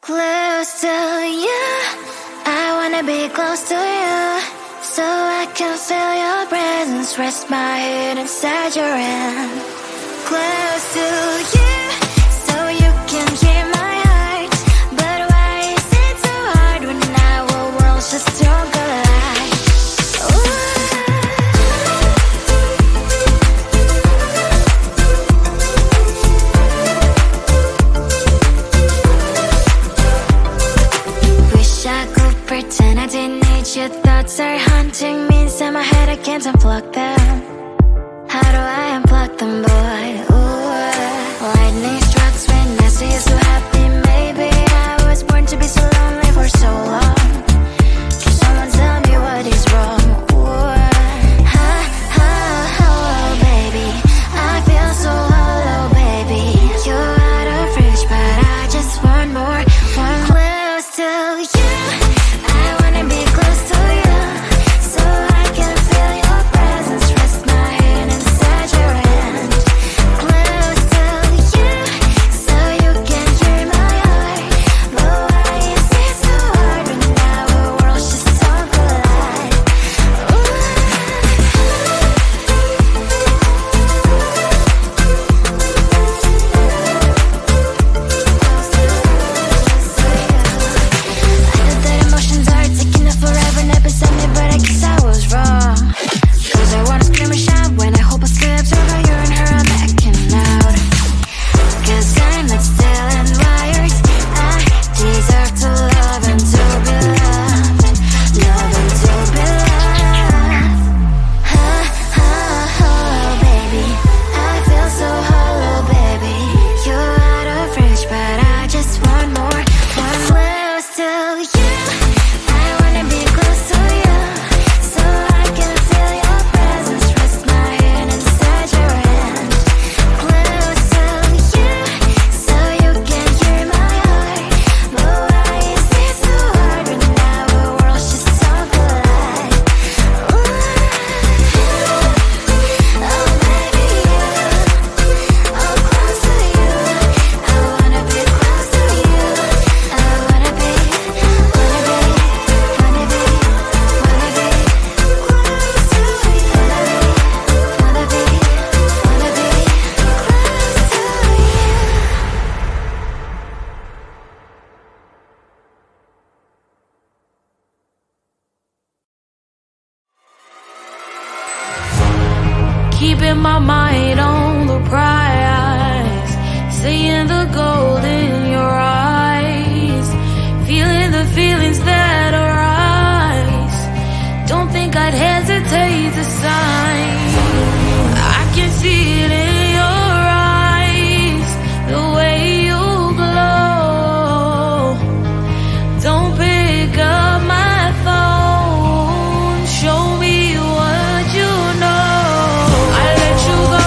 Close to you, I wanna be close to you, so I can feel your presence. Rest my head inside your hand. Close to you, so you can hear my heart. But why is it so hard when our worlds just don't collide? Pretend I didn't need your thoughts are haunting me inside my head. I can't unplug them. How do I unplug them, boy? Ooh, lightning strikes when I see you so happy. Maybe I was born to be so lonely for so long. Can someone tell me what is wrong? Ooh, oh, baby, I feel so hollow, baby. You're out of reach, but I just want more, one close to you. Keeping my mind on the prize, seeing the gold in your eyes, feeling the feelings that arise. Don't think I'd hesitate to sign. I can see it in your eyes, the way you glow. Don't pick up my phone, show me what you know. I let you go.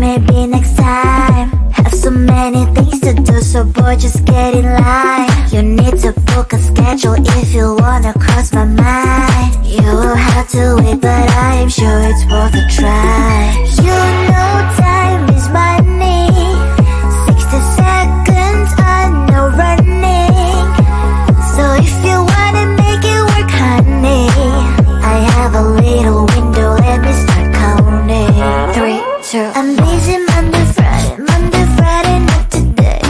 maybe next time. Have so many things to do, so boy, just get in line. You need to book a schedule if you wanna cross my mind. You will have to wait, but I am sure it's worth a try. You know time is money. 60 seconds on no running. So if you wanna make it work, honey, I have a little window, let me start counting. 3, 2, I'm busy Monday, Friday, not today.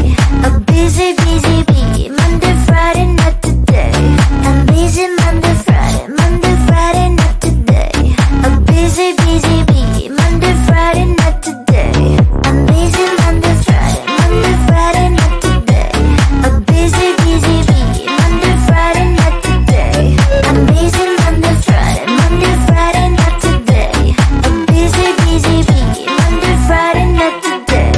A busy bee, Monday, Friday, not today. I'm busy Monday, Friday, not today. A busy bee, Monday, Friday, not today. I'm busy Monday, Friday, not today. A busy bee, Monday, Friday, not today. I'm busy Monday, Friday, not today. A busy bee, Monday, Friday, not today.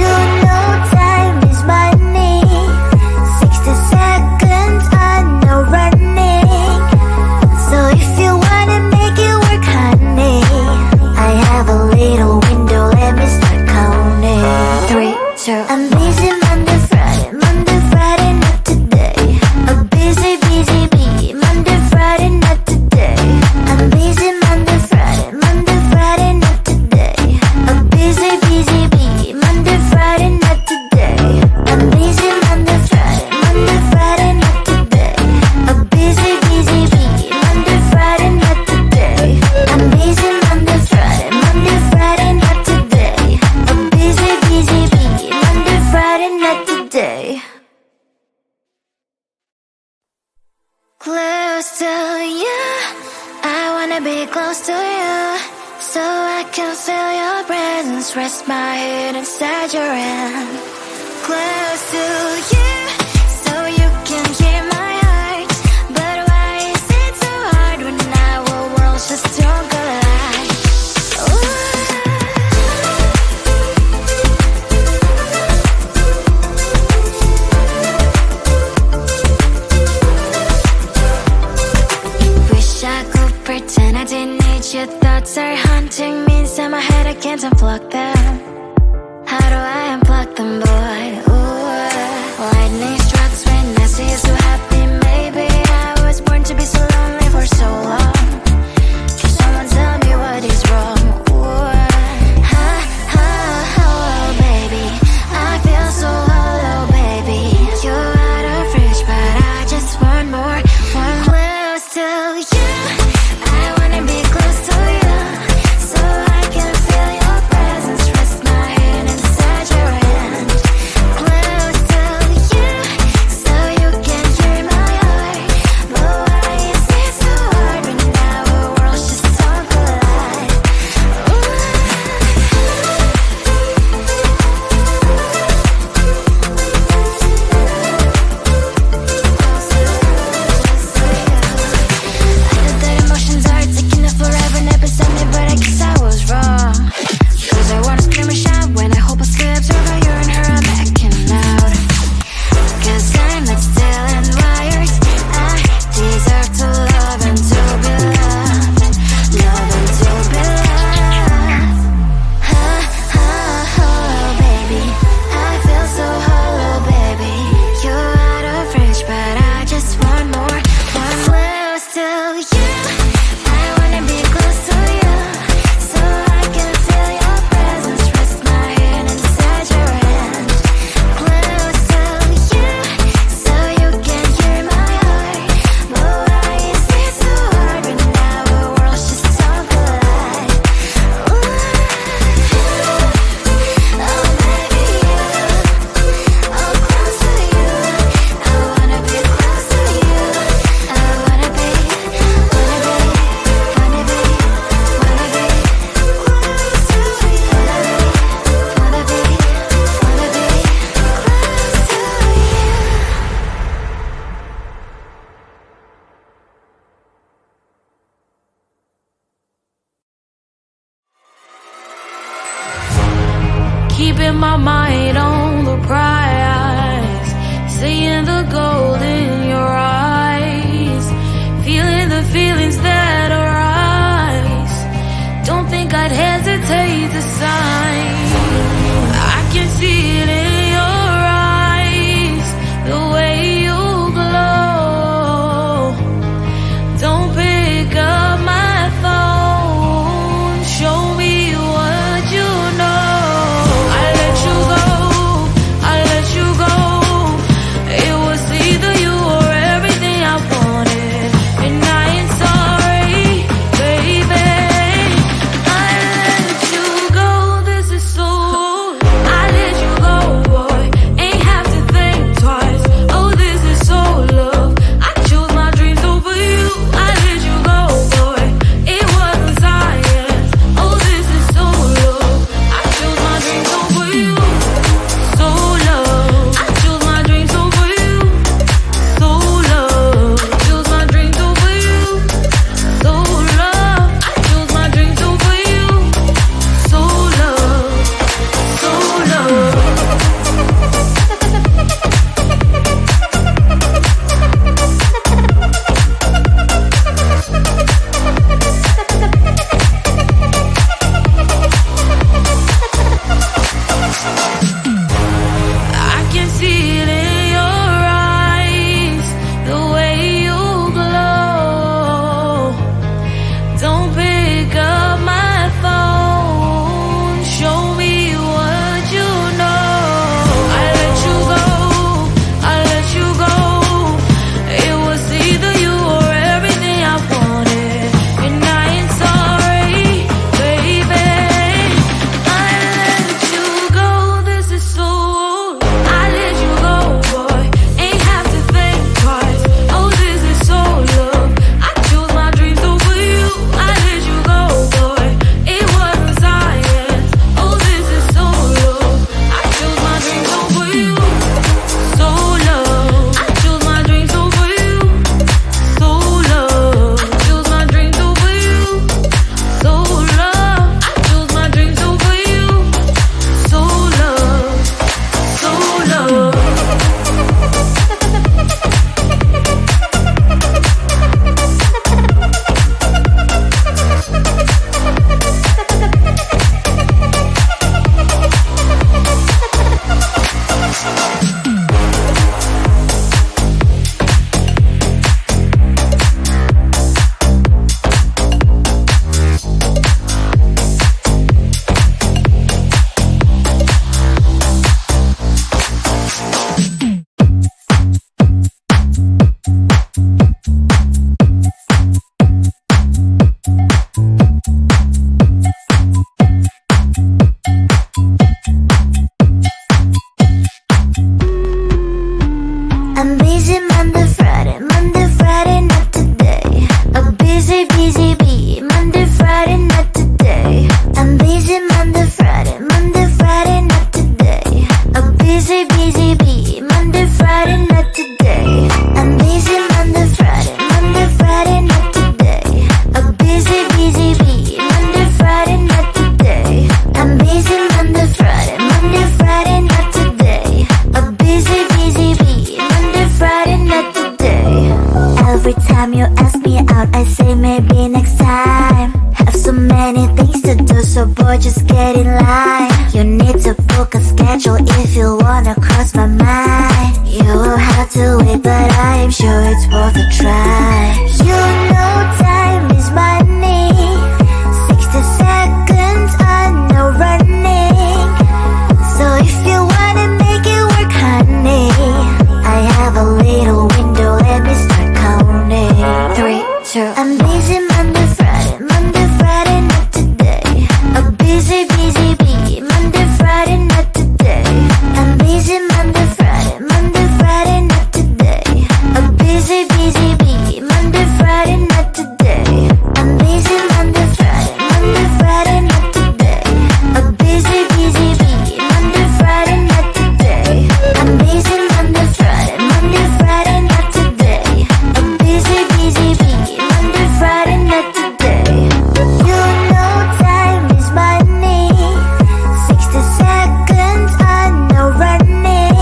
You know time is money. 60 seconds on no running. So if you wanna make it work, honey, I have a little window, let me start counting. 3, 2, I'm busy Monday, Friday, not today. A busy bee, Monday, Friday, not today. I'm busy Monday, Friday, not today. A busy bee, Monday, Friday, not today. I'm busy Monday, Friday, not today. A busy bee, Monday, Friday, not today. I'm busy Monday, Friday, not today. A busy bee, Monday, Friday, not today. Close to you, I wanna be close to you, so I can feel your presence, rest my head inside your hand. Close to you, so you can hear my heart. But why is it so hard when our worlds just don't collide? Ooh. Wish I could pretend I didn't need your thoughts are haunting me inside my head, I can't unplug them. How do I unplug them, boy? Ooh, lightning strikes when I see you so happy. Maybe I was born to be so lonely for so long. Can someone tell me what is wrong? Ooh, oh, baby, I feel so hollow, baby. You're out of reach, but I just want more, one close to you. I wanna be close to you, so I can feel your presence, rest my head inside your hand. Close to you, so you can hear my heart. But why is it so hard when our worlds just don't collide? Ooh. I know that emotions are taking it forever, never sent me, but I guess I was wrong. Cause I wanna scream and shout when I hope I slips over you and her, I'm acting out. Cause I'm not still and wired. I deserve to love and to be loved. Love and to be loved. Oh, baby, I feel so hollow, baby. You're out of reach, but I just want more, one close to you. I wanna be close to you, so I can feel your presence, rest my head inside your hand. Close to you, so you can hear my heart. But why is it so hard when our worlds just don't collide? Ooh. Oh, baby, oh, close to you. I wanna be close to you. I wanna be close to you. Wanna be Keeping my mind on the prize, seeing the gold in your eyes, feeling the feelings that arise. Don't think I'd hesitate to sign. many things to do, so boy, just get in line. You need to book a schedule if you wanna cross my mind. You will have to wait, but I am sure it's worth a try. You know time is money. 60 seconds on no running. So if you wanna make it work, honey, I have a little window, let me start counting. 3, 2, I'm busy Monday, Friday, Monday, Friday, not today. A busy, busy bee, Monday, Friday, not today. I'm busy Monday, Friday, Monday, Friday, not today. A busy, busy bee, Monday, Friday, not today. I'm busy Monday, Friday, Monday, Friday, not today. A busy, busy bee, Monday, Friday, not today. I'm busy Monday, Friday, Monday, Friday, not today. A busy, busy bee, Monday, Friday, not today. You know time is money. 60 seconds on no running.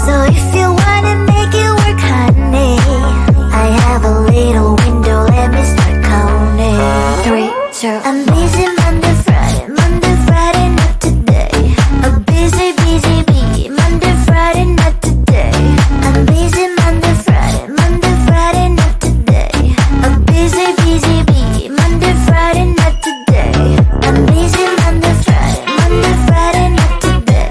So if you wanna make it work, honey, I have a little window, let me start counting. 3, 2, I'm busy Monday, Friday, Monday, Friday, not today. A busy, busy bee, Monday, Friday, not today. I'm busy Monday, Friday, Monday, Friday, not today. A busy, busy bee, Monday, Friday, not today. I'm busy Monday, Friday, Monday, Friday, not today.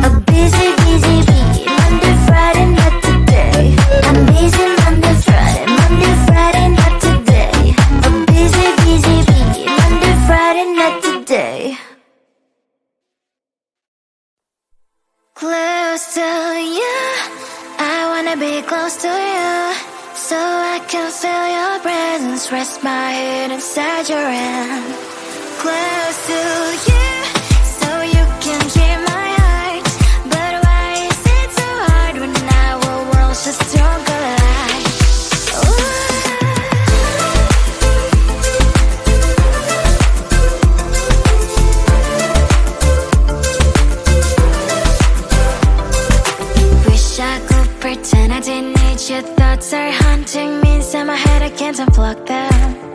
A busy, busy bee, Monday, Friday, not today. I'm busy Monday, Friday, Monday, Friday, not today. A busy, busy bee, Monday, Friday, not today. Close to you, I wanna be close to you, so I can feel your presence, rest my head inside your hand. Close to you, so you can keep my heart. But why is it so hard when our worlds just don't collide? Ooh. Wish I could pretend I didn't need your thoughts are haunting me inside my head, I can't unplug them.